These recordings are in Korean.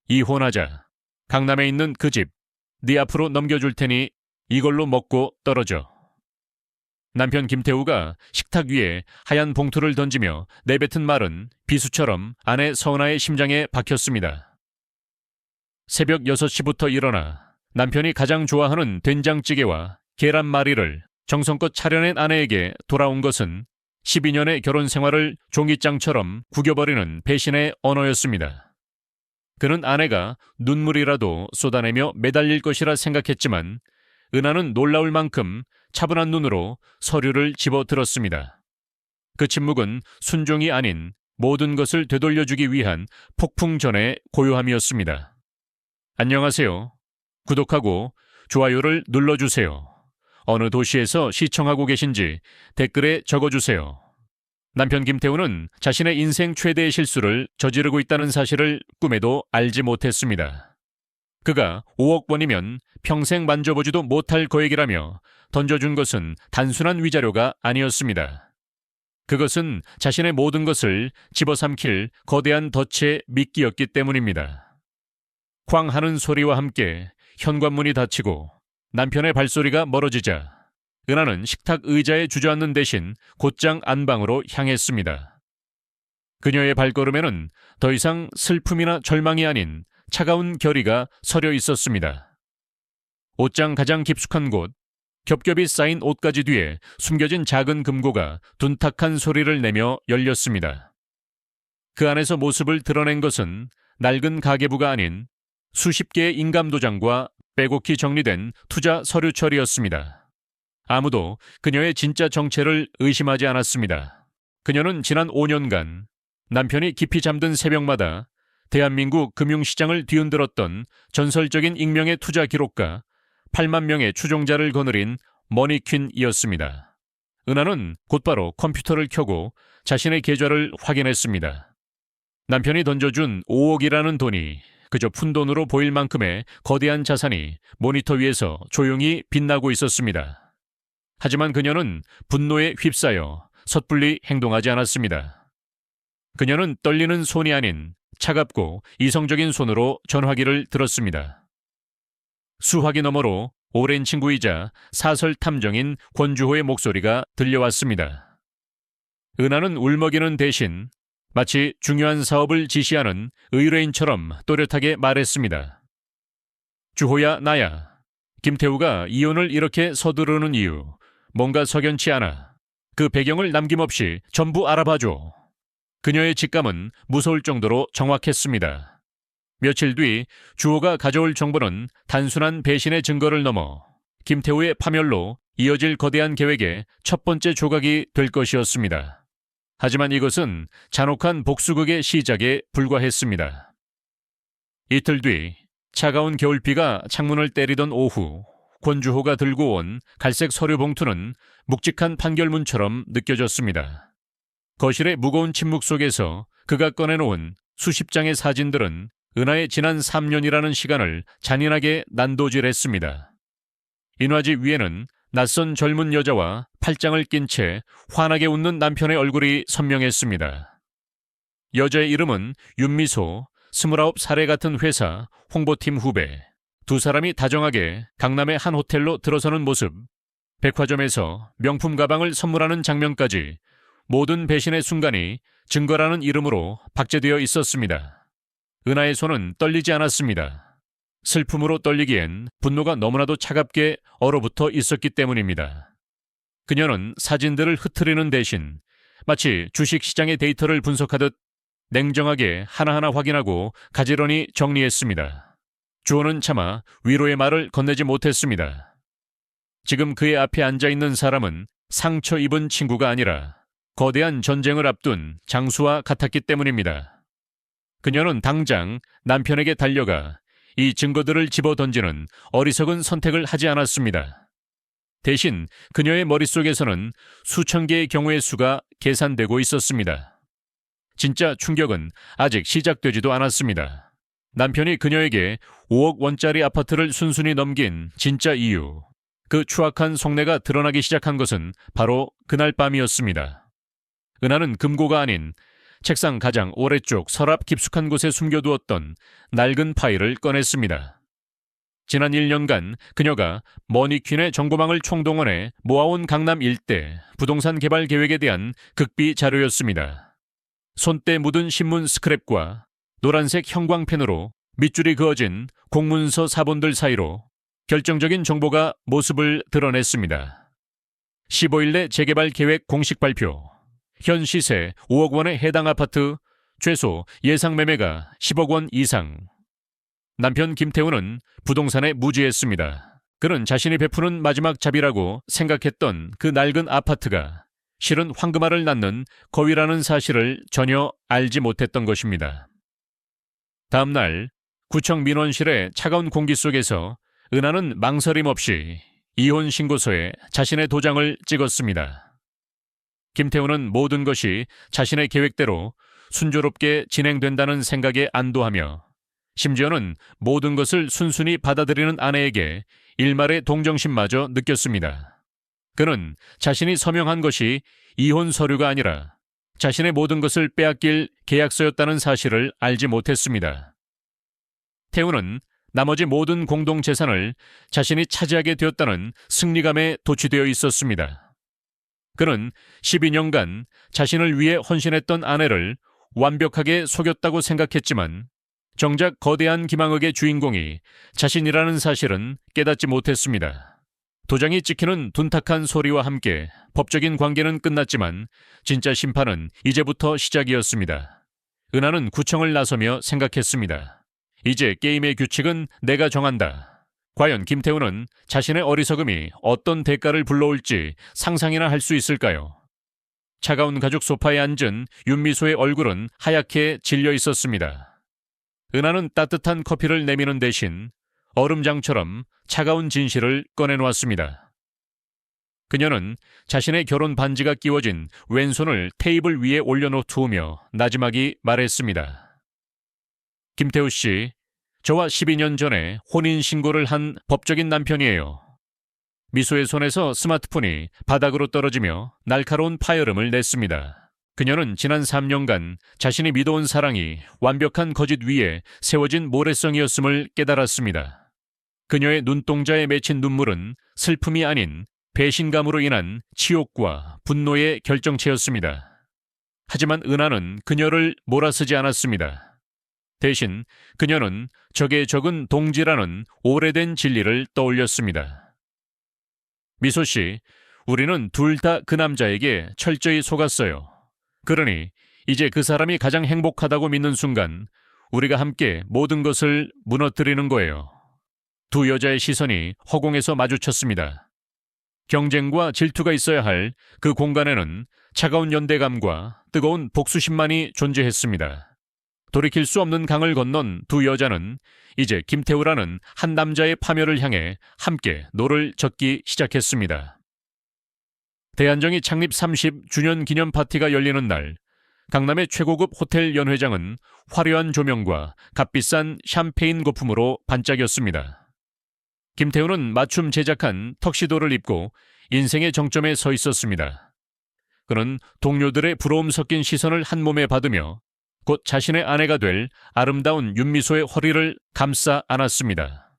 이혼하자. 강남에 있는 그 집, 네 앞으로 넘겨줄 테니 이걸로 먹고 떨어져. 남편 김태우가 식탁 위에 하얀 봉투를 던지며 내뱉은 말은 비수처럼 아내 서은아의 심장에 박혔습니다. 새벽 6시부터 일어나 남편이 가장 좋아하는 된장찌개와 계란말이를 정성껏 차려낸 아내에게 돌아온 것은 12년의 결혼 생활을 종이장처럼 구겨버리는 배신의 언어였습니다. 그는 아내가 눈물이라도 쏟아내며 매달릴 것이라 생각했지만 은하는 놀라울 만큼 차분한 눈으로 서류를 집어들었습니다. 그 침묵은 순종이 아닌 모든 것을 되돌려주기 위한 폭풍 전의 고요함이었습니다. 안녕하세요. 구독하고 좋아요를 눌러주세요. 어느 도시에서 시청하고 계신지 댓글에 적어주세요. 남편 김태우는 자신의 인생 최대의 실수를 저지르고 있다는 사실을 꿈에도 알지 못했습니다. 그가 5억 원이면 평생 만져보지도 못할 거액이라며 던져준 것은 단순한 위자료가 아니었습니다. 그것은 자신의 모든 것을 집어삼킬 거대한 덫의 미끼였기 때문입니다. 쾅 하는 소리와 함께 현관문이 닫히고 남편의 발소리가 멀어지자 은하는 식탁 의자에 주저앉는 대신 곧장 안방으로 향했습니다. 그녀의 발걸음에는 더 이상 슬픔이나 절망이 아닌 차가운 결의가 서려 있었습니다. 옷장 가장 깊숙한 곳, 겹겹이 쌓인 옷가지 뒤에 숨겨진 작은 금고가 둔탁한 소리를 내며 열렸습니다. 그 안에서 모습을 드러낸 것은 낡은 가계부가 아닌 수십 개의 인감도장과 빼곡히 정리된 투자 서류철이었습니다. 아무도 그녀의 진짜 정체를 의심하지 않았습니다. 그녀는 지난 5년간 남편이 깊이 잠든 새벽마다 대한민국 금융시장을 뒤흔들었던 전설적인 익명의 투자 기록가 8만 명의 추종자를 거느린 머니퀸이었습니다. 은하는 곧바로 컴퓨터를 켜고 자신의 계좌를 확인했습니다. 남편이 던져준 5억이라는 돈이 그저 푼돈으로 보일 만큼의 거대한 자산이 모니터 위에서 조용히 빛나고 있었습니다. 하지만 그녀는 분노에 휩싸여 섣불리 행동하지 않았습니다. 그녀는 떨리는 손이 아닌 차갑고 이성적인 손으로 전화기를 들었습니다. 수화기 너머로 오랜 친구이자 사설 탐정인 권주호의 목소리가 들려왔습니다. 은하는 울먹이는 대신 마치 중요한 사업을 지시하는 의뢰인처럼 또렷하게 말했습니다. 주호야, 나야. 김태우가 이혼을 이렇게 서두르는 이유, 뭔가 석연치 않아. 그 배경을 남김없이 전부 알아봐줘. 그녀의 직감은 무서울 정도로 정확했습니다. 며칠 뒤 주호가 가져올 정보는 단순한 배신의 증거를 넘어 김태우의 파멸로 이어질 거대한 계획의 첫 번째 조각이 될 것이었습니다. 하지만 이것은 잔혹한 복수극의 시작에 불과했습니다. 이틀 뒤 차가운 겨울비가 창문을 때리던 오후, 권주호가 들고 온 갈색 서류 봉투는 묵직한 판결문처럼 느껴졌습니다. 거실의 무거운 침묵 속에서 그가 꺼내놓은 수십 장의 사진들은 은하의 지난 3년이라는 시간을 잔인하게 난도질했습니다. 인화지 위에는 낯선 젊은 여자와 팔짱을 낀 채 환하게 웃는 남편의 얼굴이 선명했습니다. 여자의 이름은 윤미소, 29살에 같은 회사 홍보팀 후배. 두 사람이 다정하게 강남의 한 호텔로 들어서는 모습, 백화점에서 명품 가방을 선물하는 장면까지 모든 배신의 순간이 증거라는 이름으로 박제되어 있었습니다. 은하의 손은 떨리지 않았습니다. 슬픔으로 떨리기엔 분노가 너무나도 차갑게 얼어붙어 있었기 때문입니다. 그녀는 사진들을 흩트리는 대신 마치 주식시장의 데이터를 분석하듯 냉정하게 하나하나 확인하고 가지런히 정리했습니다. 주호는 차마 위로의 말을 건네지 못했습니다. 지금 그의 앞에 앉아있는 사람은 상처 입은 친구가 아니라 거대한 전쟁을 앞둔 장수와 같았기 때문입니다. 그녀는 당장 남편에게 달려가 이 증거들을 집어던지는 어리석은 선택을 하지 않았습니다. 대신 그녀의 머릿속에서는 수천 개의 경우의 수가 계산되고 있었습니다. 진짜 충격은 아직 시작되지도 않았습니다. 남편이 그녀에게 5억 원짜리 아파트를 순순히 넘긴 진짜 이유, 그 추악한 속내가 드러나기 시작한 것은 바로 그날 밤이었습니다. 은하는 금고가 아닌 책상 가장 오래쪽 서랍 깊숙한 곳에 숨겨두었던 낡은 파일을 꺼냈습니다. 지난 1년간 그녀가 머니퀸의 정보망을 총동원해 모아온 강남 일대 부동산 개발 계획에 대한 극비 자료였습니다. 손때 묻은 신문 스크랩과 노란색 형광펜으로 밑줄이 그어진 공문서 사본들 사이로 결정적인 정보가 모습을 드러냈습니다. 15일 내 재개발 계획 공식 발표. 현 시세 5억 원에 해당 아파트 최소 예상 매매가 10억 원 이상. 남편 김태우는 부동산에 무지했습니다. 그는 자신이 베푸는 마지막 잡이라고 생각했던 그 낡은 아파트가 실은 황금알을 낳는 거위라는 사실을 전혀 알지 못했던 것입니다. 다음 날 구청 민원실의 차가운 공기 속에서 은하는 망설임 없이 이혼 신고서에 자신의 도장을 찍었습니다. 김태우는 모든 것이 자신의 계획대로 순조롭게 진행된다는 생각에 안도하며 심지어는 모든 것을 순순히 받아들이는 아내에게 일말의 동정심마저 느꼈습니다. 그는 자신이 서명한 것이 이혼 서류가 아니라 자신의 모든 것을 빼앗길 계약서였다는 사실을 알지 못했습니다. 태우는 나머지 모든 공동재산을 자신이 차지하게 되었다는 승리감에 도취되어 있었습니다. 그는 12년간 자신을 위해 헌신했던 아내를 완벽하게 속였다고 생각했지만 정작 거대한 기망흑의 주인공이 자신이라는 사실은 깨닫지 못했습니다. 도장이 찍히는 둔탁한 소리와 함께 법적인 관계는 끝났지만 진짜 심판은 이제부터 시작이었습니다. 은하는 구청을 나서며 생각했습니다. 이제 게임의 규칙은 내가 정한다. 과연 김태우는 자신의 어리석음이 어떤 대가를 불러올지 상상이나 할 수 있을까요? 차가운 가죽 소파에 앉은 윤미소의 얼굴은 하얗게 질려 있었습니다. 은하는 따뜻한 커피를 내미는 대신 얼음장처럼 차가운 진실을 꺼내놓았습니다. 그녀는 자신의 결혼 반지가 끼워진 왼손을 테이블 위에 올려놓으며 나지막이 말했습니다. 김태우 씨, 저와 12년 전에 혼인신고를 한 법적인 남편이에요. 미소의 손에서 스마트폰이 바닥으로 떨어지며 날카로운 파열음을 냈습니다. 그녀는 지난 3년간 자신이 믿어온 사랑이 완벽한 거짓 위에 세워진 모래성이었음을 깨달았습니다. 그녀의 눈동자에 맺힌 눈물은 슬픔이 아닌 배신감으로 인한 치욕과 분노의 결정체였습니다. 하지만 은하는 그녀를 몰아쓰지 않았습니다. 대신 그녀는 적에 적은 동지라는 오래된 진리를 떠올렸습니다. 미소 씨, 우리는 둘 다 그 남자에게 철저히 속았어요. 그러니 이제 그 사람이 가장 행복하다고 믿는 순간 우리가 함께 모든 것을 무너뜨리는 거예요. 두 여자의 시선이 허공에서 마주쳤습니다. 경쟁과 질투가 있어야 할 그 공간에는 차가운 연대감과 뜨거운 복수심만이 존재했습니다. 돌이킬 수 없는 강을 건넌 두 여자는 이제 김태우라는 한 남자의 파멸을 향해 함께 노를 젓기 시작했습니다. 대한정이 창립 30주년 기념 파티가 열리는 날, 강남의 최고급 호텔 연회장은 화려한 조명과 값비싼 샴페인 거품으로 반짝였습니다. 김태우는 맞춤 제작한 턱시도를 입고 인생의 정점에 서 있었습니다. 그는 동료들의 부러움 섞인 시선을 한 몸에 받으며 곧 자신의 아내가 될 아름다운 윤미소의 허리를 감싸 안았습니다.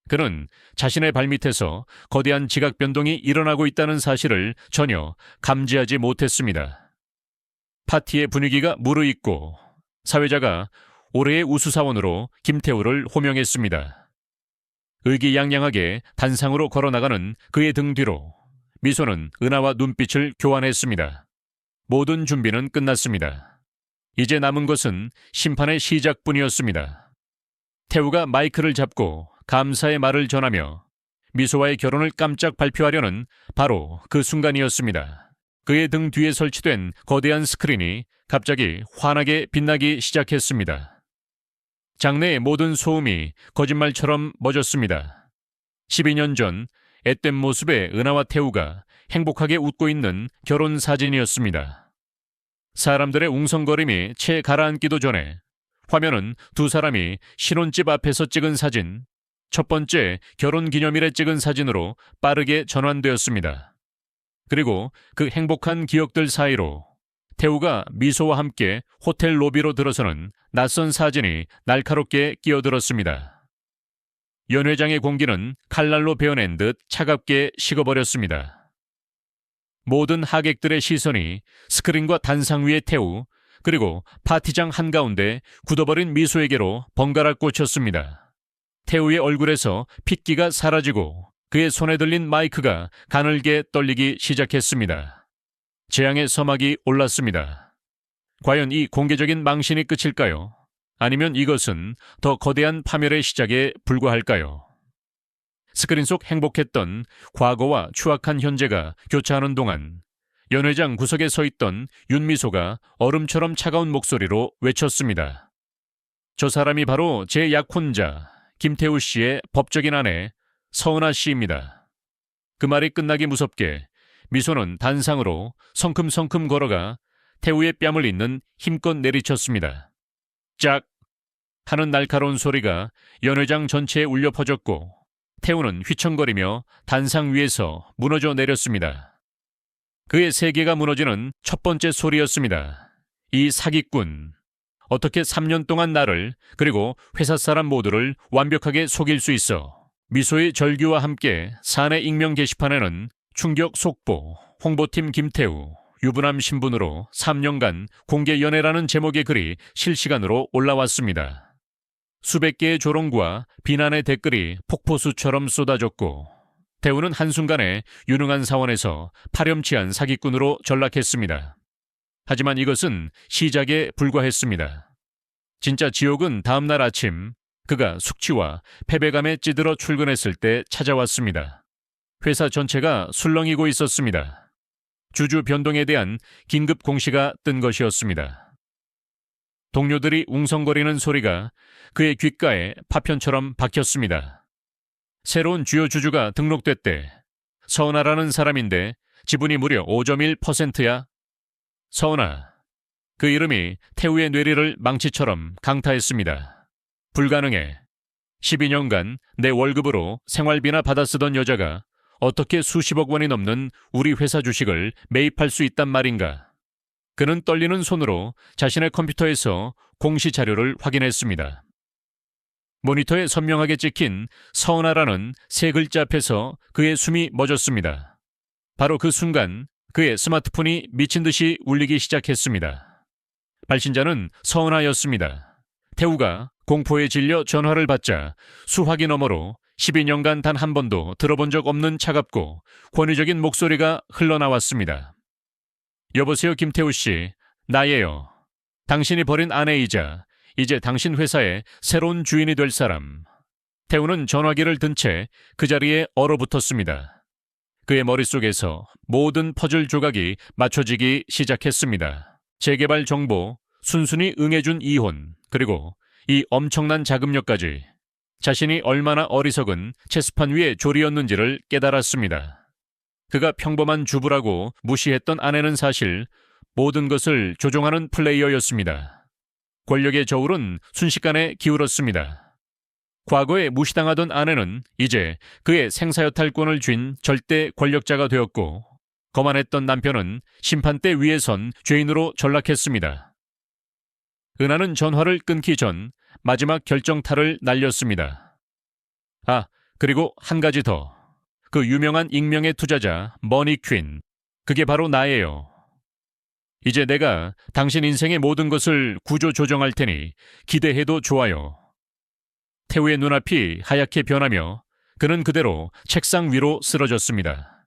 그는 자신의 발밑에서 거대한 지각 변동이 일어나고 있다는 사실을 전혀 감지하지 못했습니다. 파티의 분위기가 무르익고 사회자가 올해의 우수사원으로 김태우를 호명했습니다. 의기양양하게 단상으로 걸어나가는 그의 등 뒤로 미소는 은하와 눈빛을 교환했습니다. 모든 준비는 끝났습니다. 이제 남은 것은 심판의 시작뿐이었습니다. 태우가 마이크를 잡고 감사의 말을 전하며 미소와의 결혼을 깜짝 발표하려는 바로 그 순간이었습니다. 그의 등 뒤에 설치된 거대한 스크린이 갑자기 환하게 빛나기 시작했습니다. 장내의 모든 소음이 거짓말처럼 멎었습니다. 12년 전 앳된 모습의 은하와 태우가 행복하게 웃고 있는 결혼 사진이었습니다. 사람들의 웅성거림이 채 가라앉기도 전에 화면은 두 사람이 신혼집 앞에서 찍은 사진, 첫 번째 결혼기념일에 찍은 사진으로 빠르게 전환되었습니다. 그리고 그 행복한 기억들 사이로 태우가 미소와 함께 호텔 로비로 들어서는 낯선 사진이 날카롭게 끼어들었습니다. 연 회장의 공기는 칼날로 베어낸 듯 차갑게 식어버렸습니다. 모든 하객들의 시선이 스크린과 단상 위의 태우, 그리고 파티장 한가운데 굳어버린 미소에게로 번갈아 꽂혔습니다. 태우의 얼굴에서 핏기가 사라지고 그의 손에 들린 마이크가 가늘게 떨리기 시작했습니다. 재앙의 서막이 올랐습니다. 과연 이 공개적인 망신이 끝일까요? 아니면 이것은 더 거대한 파멸의 시작에 불과할까요? 스크린 속 행복했던 과거와 추악한 현재가 교차하는 동안 연 회장 구석에 서 있던 윤미소가 얼음처럼 차가운 목소리로 외쳤습니다. 저 사람이 바로 제 약혼자 김태우 씨의 법적인 아내 서은아 씨입니다. 그 말이 끝나기 무섭게 미소는 단상으로 성큼성큼 걸어가 태우의 뺨을 잇는 힘껏 내리쳤습니다. 짝! 하는 날카로운 소리가 연 회장 전체에 울려 퍼졌고 태우는 휘청거리며 단상 위에서 무너져 내렸습니다. 그의 세계가 무너지는 첫 번째 소리였습니다. 이 사기꾼! 어떻게 3년 동안 나를 그리고 회사 사람 모두를 완벽하게 속일 수 있어? 미소의 절규와 함께 사내 익명 게시판에는 충격 속보, 홍보팀 김태우, 유부남 신분으로 3년간 공개 연애라는 제목의 글이 실시간으로 올라왔습니다. 수백 개의 조롱과 비난의 댓글이 폭포수처럼 쏟아졌고 태우는 한순간에 유능한 사원에서 파렴치한 사기꾼으로 전락했습니다. 하지만 이것은 시작에 불과했습니다. 진짜 지옥은 다음날 아침 그가 숙취와 패배감에 찌들어 출근했을 때 찾아왔습니다. 회사 전체가 술렁이고 있었습니다. 주주 변동에 대한 긴급 공시가 뜬 것이었습니다. 동료들이 웅성거리는 소리가 그의 귓가에 파편처럼 박혔습니다. 새로운 주요 주주가 등록됐대. 서은아라는 사람인데 지분이 무려 5.1%야. 서은아. 그 이름이 태우의 뇌리를 망치처럼 강타했습니다. 불가능해. 12년간 내 월급으로 생활비나 받아 쓰던 여자가 어떻게 수십억 원이 넘는 우리 회사 주식을 매입할 수 있단 말인가. 그는 떨리는 손으로 자신의 컴퓨터에서 공시 자료를 확인했습니다. 모니터에 선명하게 찍힌 서은아라는 세 글자 앞에서 그의 숨이 멎었습니다. 바로 그 순간 그의 스마트폰이 미친 듯이 울리기 시작했습니다. 발신자는 서은아였습니다. 태우가 공포에 질려 전화를 받자 수화기 너머로 12년간 단 한 번도 들어본 적 없는 차갑고 권위적인 목소리가 흘러나왔습니다. 여보세요, 김태우 씨. 나예요. 당신이 버린 아내이자 이제 당신 회사의 새로운 주인이 될 사람. 태우는 전화기를 든 채 그 자리에 얼어붙었습니다. 그의 머릿속에서 모든 퍼즐 조각이 맞춰지기 시작했습니다. 재개발 정보, 순순히 응해준 이혼, 그리고 이 엄청난 자금력까지 자신이 얼마나 어리석은 체스판 위의 조리였는지를 깨달았습니다. 그가 평범한 주부라고 무시했던 아내는 사실 모든 것을 조종하는 플레이어였습니다. 권력의 저울은 순식간에 기울었습니다. 과거에 무시당하던 아내는 이제 그의 생사여탈권을 쥔 절대 권력자가 되었고 거만했던 남편은 심판대 위에 선 죄인으로 전락했습니다. 은하는 전화를 끊기 전 마지막 결정타를 날렸습니다. 아, 그리고 한 가지 더. 그 유명한 익명의 투자자 머니 퀸. 그게 바로 나예요. 이제 내가 당신 인생의 모든 것을 구조조정할 테니 기대해도 좋아요. 태우의 눈앞이 하얗게 변하며 그는 그대로 책상 위로 쓰러졌습니다.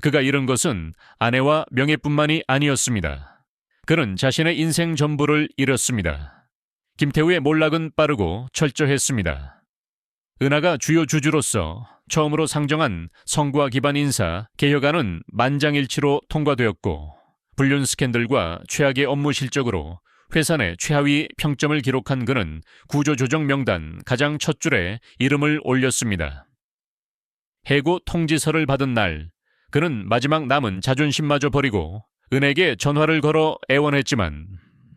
그가 잃은 것은 아내와 명예뿐만이 아니었습니다. 그는 자신의 인생 전부를 잃었습니다. 김태우의 몰락은 빠르고 철저했습니다. 은하가 주요 주주로서 처음으로 상정한 성과 기반 인사 개혁안은 만장일치로 통과되었고 불륜 스캔들과 최악의 업무 실적으로 회사 내 최하위 평점을 기록한 그는 구조조정 명단 가장 첫 줄에 이름을 올렸습니다. 해고 통지서를 받은 날 그는 마지막 남은 자존심마저 버리고 은에게 전화를 걸어 애원했지만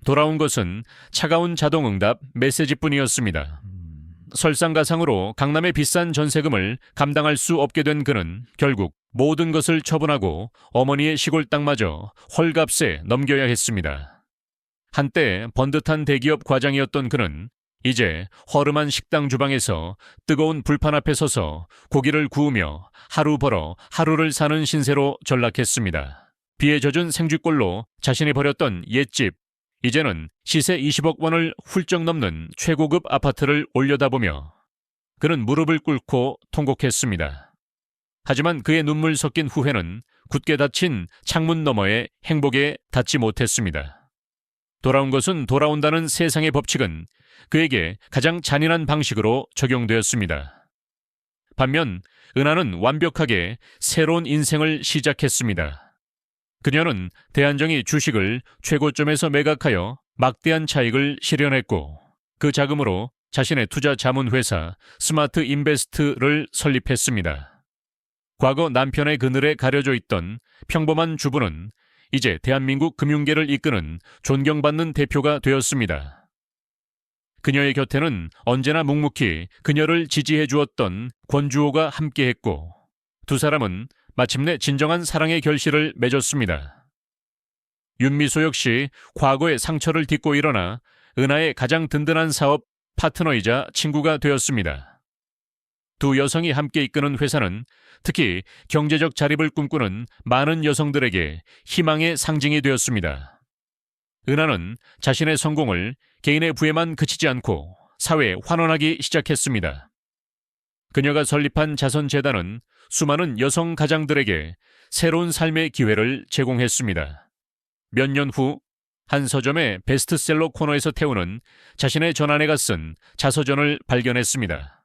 돌아온 것은 차가운 자동응답 메시지뿐이었습니다. 설상가상으로 강남의 비싼 전세금을 감당할 수 없게 된 그는 결국 모든 것을 처분하고 어머니의 시골 땅마저 헐값에 넘겨야 했습니다. 한때 번듯한 대기업 과장이었던 그는 이제 허름한 식당 주방에서 뜨거운 불판 앞에 서서 고기를 구우며 하루 벌어 하루를 사는 신세로 전락했습니다. 비에 젖은 생쥐꼴로 자신이 버렸던 옛집, 이제는 시세 20억 원을 훌쩍 넘는 최고급 아파트를 올려다보며 그는 무릎을 꿇고 통곡했습니다. 하지만 그의 눈물 섞인 후회는 굳게 닫힌 창문 너머의 행복에 닿지 못했습니다. 돌아온 것은 돌아온다는 세상의 법칙은 그에게 가장 잔인한 방식으로 적용되었습니다. 반면 은하는 완벽하게 새로운 인생을 시작했습니다. 그녀는 대한정이 주식을 최고점에서 매각하여 막대한 차익을 실현했고 그 자금으로 자신의 투자 자문회사 스마트 인베스트를 설립했습니다. 과거 남편의 그늘에 가려져 있던 평범한 주부는 이제 대한민국 금융계를 이끄는 존경받는 대표가 되었습니다. 그녀의 곁에는 언제나 묵묵히 그녀를 지지해 주었던 권주호가 함께했고 두 사람은 마침내 진정한 사랑의 결실을 맺었습니다. 윤미소 역시 과거의 상처를 딛고 일어나 은하의 가장 든든한 사업 파트너이자 친구가 되었습니다. 두 여성이 함께 이끄는 회사는 특히 경제적 자립을 꿈꾸는 많은 여성들에게 희망의 상징이 되었습니다. 은하는 자신의 성공을 개인의 부에만 그치지 않고 사회에 환원하기 시작했습니다. 그녀가 설립한 자선재단은 수많은 여성 가장들에게 새로운 삶의 기회를 제공했습니다. 몇 년 후 한 서점의 베스트셀러 코너에서 태우는 자신의 전아내가 쓴 자서전을 발견했습니다.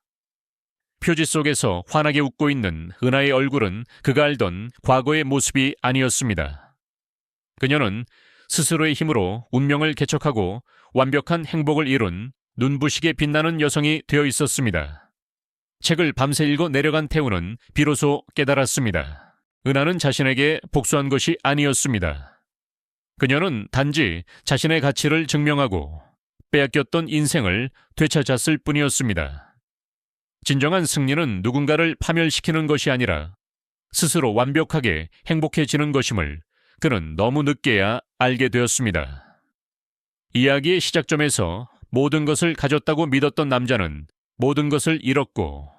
표지 속에서 환하게 웃고 있는 은하의 얼굴은 그가 알던 과거의 모습이 아니었습니다. 그녀는 스스로의 힘으로 운명을 개척하고 완벽한 행복을 이룬 눈부시게 빛나는 여성이 되어 있었습니다. 책을 밤새 읽어 내려간 태우는 비로소 깨달았습니다. 은하는 자신에게 복수한 것이 아니었습니다. 그녀는 단지 자신의 가치를 증명하고 빼앗겼던 인생을 되찾았을 뿐이었습니다. 진정한 승리는 누군가를 파멸시키는 것이 아니라 스스로 완벽하게 행복해지는 것임을 그는 너무 늦게야 알게 되었습니다. 이야기의 시작점에서 모든 것을 가졌다고 믿었던 남자는 모든 것을 잃었고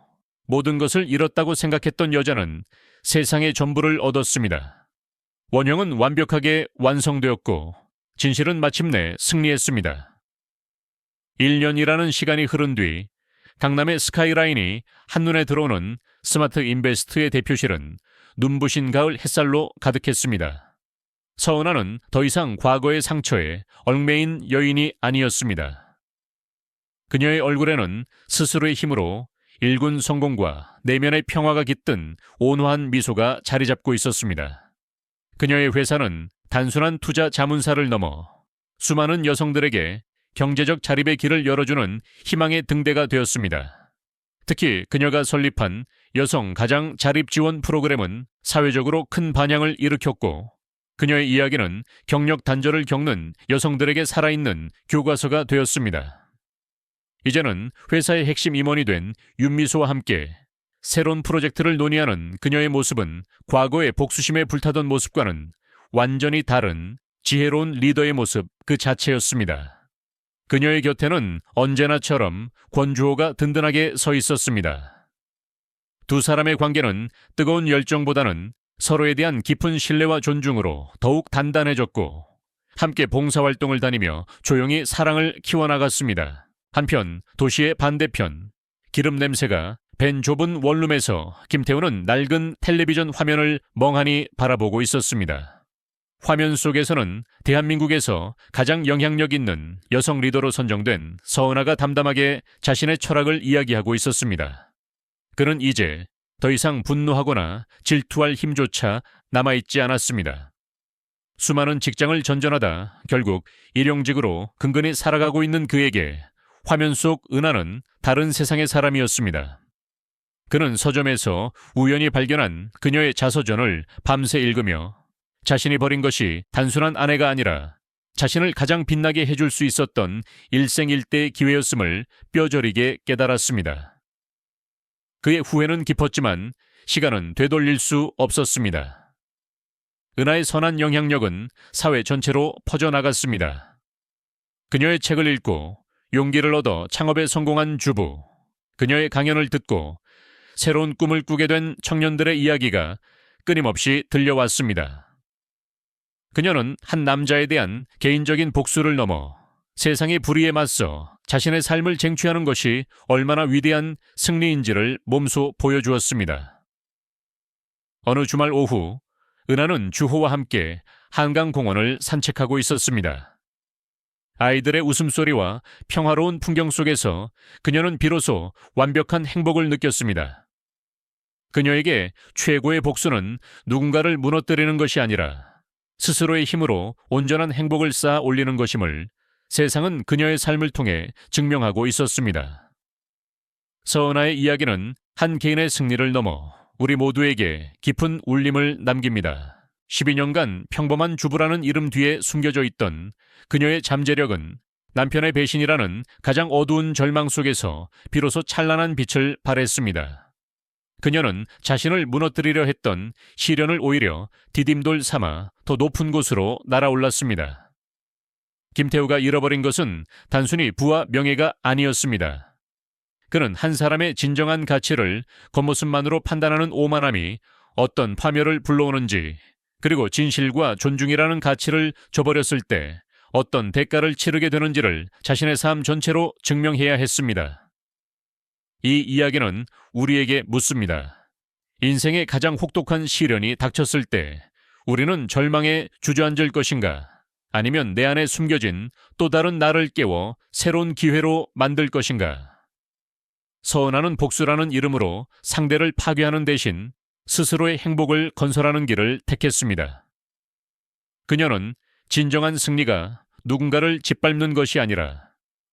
모든 것을 잃었다고 생각했던 여자는 세상의 전부를 얻었습니다. 원형은 완벽하게 완성되었고 진실은 마침내 승리했습니다. 1년이라는 시간이 흐른 뒤 강남의 스카이라인이 한눈에 들어오는 스마트 인베스트의 대표실은 눈부신 가을 햇살로 가득했습니다. 서은아는 더 이상 과거의 상처에 얽매인 여인이 아니었습니다. 그녀의 얼굴에는 스스로의 힘으로 일군 성공과 내면의 평화가 깃든 온화한 미소가 자리 잡고 있었습니다. 그녀의 회사는 단순한 투자 자문사를 넘어 수많은 여성들에게 경제적 자립의 길을 열어주는 희망의 등대가 되었습니다. 특히 그녀가 설립한 여성 가장 자립 지원 프로그램은 사회적으로 큰 반향을 일으켰고 그녀의 이야기는 경력 단절을 겪는 여성들에게 살아있는 교과서가 되었습니다. 이제는 회사의 핵심 임원이 된 윤미소와 함께 새로운 프로젝트를 논의하는 그녀의 모습은 과거의 복수심에 불타던 모습과는 완전히 다른 지혜로운 리더의 모습 그 자체였습니다. 그녀의 곁에는 언제나처럼 권주호가 든든하게 서 있었습니다. 두 사람의 관계는 뜨거운 열정보다는 서로에 대한 깊은 신뢰와 존중으로 더욱 단단해졌고 함께 봉사활동을 다니며 조용히 사랑을 키워나갔습니다. 한편 도시의 반대편 기름 냄새가 밴 좁은 원룸에서 김태우는 낡은 텔레비전 화면을 멍하니 바라보고 있었습니다. 화면 속에서는 대한민국에서 가장 영향력 있는 여성 리더로 선정된 서은아가 담담하게 자신의 철학을 이야기하고 있었습니다. 그는 이제 더 이상 분노하거나 질투할 힘조차 남아있지 않았습니다. 수많은 직장을 전전하다 결국 일용직으로 근근히 살아가고 있는 그에게 화면 속 은하는 다른 세상의 사람이었습니다. 그는 서점에서 우연히 발견한 그녀의 자서전을 밤새 읽으며 자신이 버린 것이 단순한 아내가 아니라 자신을 가장 빛나게 해줄 수 있었던 일생일대의 기회였음을 뼈저리게 깨달았습니다. 그의 후회는 깊었지만 시간은 되돌릴 수 없었습니다. 은하의 선한 영향력은 사회 전체로 퍼져나갔습니다. 그녀의 책을 읽고 용기를 얻어 창업에 성공한 주부, 그녀의 강연을 듣고 새로운 꿈을 꾸게 된 청년들의 이야기가 끊임없이 들려왔습니다. 그녀는 한 남자에 대한 개인적인 복수를 넘어 세상의 불의에 맞서 자신의 삶을 쟁취하는 것이 얼마나 위대한 승리인지를 몸소 보여주었습니다. 어느 주말 오후, 은하는 주호와 함께 한강공원을 산책하고 있었습니다. 아이들의 웃음소리와 평화로운 풍경 속에서 그녀는 비로소 완벽한 행복을 느꼈습니다. 그녀에게 최고의 복수는 누군가를 무너뜨리는 것이 아니라 스스로의 힘으로 온전한 행복을 쌓아 올리는 것임을 세상은 그녀의 삶을 통해 증명하고 있었습니다. 서은하의 이야기는 한 개인의 승리를 넘어 우리 모두에게 깊은 울림을 남깁니다. 12년간 평범한 주부라는 이름 뒤에 숨겨져 있던 그녀의 잠재력은 남편의 배신이라는 가장 어두운 절망 속에서 비로소 찬란한 빛을 발했습니다. 그녀는 자신을 무너뜨리려 했던 시련을 오히려 디딤돌 삼아 더 높은 곳으로 날아올랐습니다. 김태우가 잃어버린 것은 단순히 부와 명예가 아니었습니다. 그는 한 사람의 진정한 가치를 겉모습만으로 판단하는 오만함이 어떤 파멸을 불러오는지, 그리고 진실과 존중이라는 가치를 저버렸을 때 어떤 대가를 치르게 되는지를 자신의 삶 전체로 증명해야 했습니다. 이 이야기는 우리에게 묻습니다. 인생의 가장 혹독한 시련이 닥쳤을 때 우리는 절망에 주저앉을 것인가? 아니면 내 안에 숨겨진 또 다른 나를 깨워 새로운 기회로 만들 것인가? 서은하는 복수라는 이름으로 상대를 파괴하는 대신 스스로의 행복을 건설하는 길을 택했습니다. 그녀는 진정한 승리가 누군가를 짓밟는 것이 아니라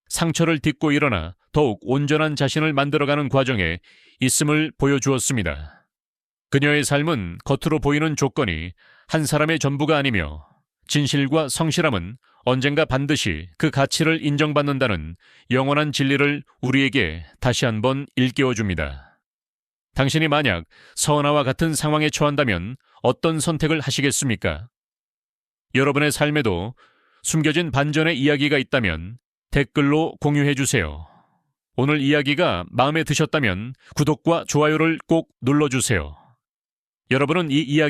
상처를 딛고 일어나 더욱 온전한 자신을 만들어가는 과정에 있음을 보여주었습니다. 그녀의 삶은 겉으로 보이는 조건이 한 사람의 전부가 아니며 진실과 성실함은 언젠가 반드시 그 가치를 인정받는다는 영원한 진리를 우리에게 다시 한번 일깨워줍니다. 당신이 만약 서은하와 같은 상황에 처한다면 어떤 선택을 하시겠습니까? 여러분의 삶에도 숨겨진 반전의 이야기가 있다면 댓글로 공유해주세요. 오늘 이야기가 마음에 드셨다면 구독과 좋아요를 꼭 눌러주세요. 여러분은 이 이야기